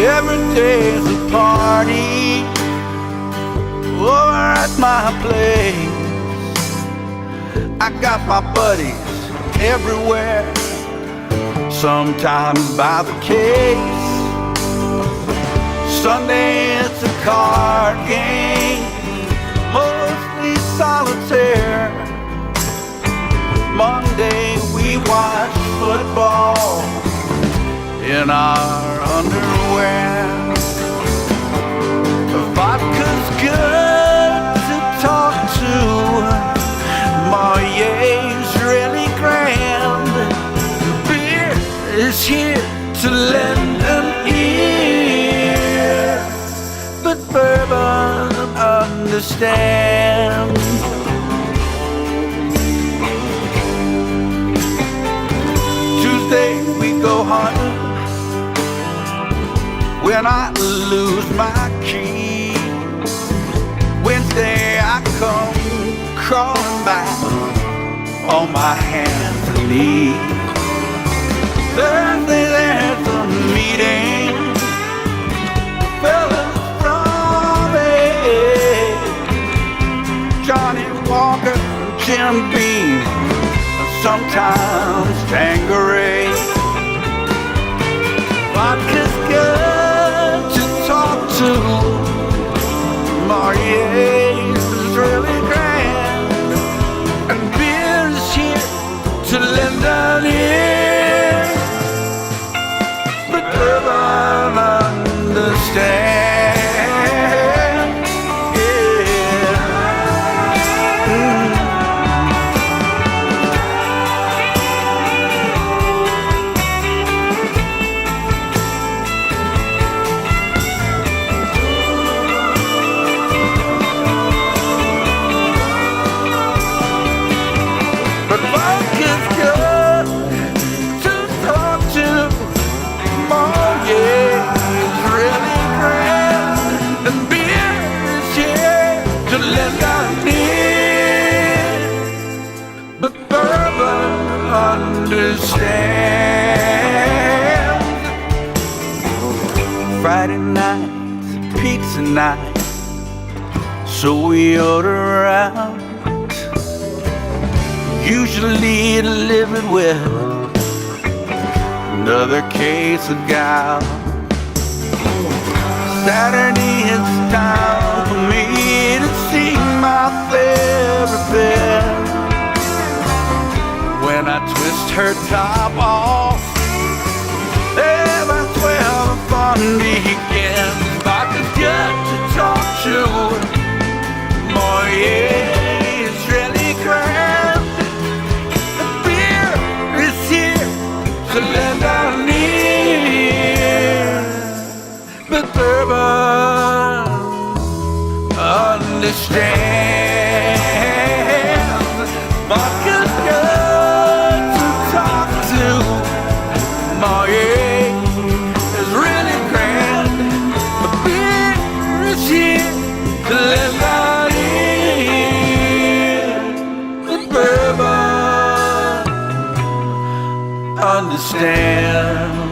Every day's a party over at my place. I got my buddies everywhere, sometimes by the case. Sunday it's a card game, mostly solitaire. Monday we watch football in our underwear. Vodka's good to talk to, Marier's really grand. Beer is here to lend an ear, but bourbon understands. Tuesday we go hunting when I lose my key. Wednesday I come crawling back on my hands and knees. Thursday there's a meeting, fellas from it, Johnny Walker, Jim Beam, sometimes Tanqueray. Vodka's good to talk to, Marier's is really grand, and beer's here to lend an ear, but bourbon understands. But vodka's good to talk to, Marier's really grand, and beer is here to lend an ear, but bourbon understands. Friday night's pizza night, so we order out, usually delivered with another case of gout. Saturday it's time for me to see my therapist. When I twist her top off, that's where the fun begins. Vodka's good to talk to, Marier's really grand, to lend an ear, but bourbon understands. Vodka's good to talk to, Marier is really grand, but beer is here to lend an ear, but bourbon understand.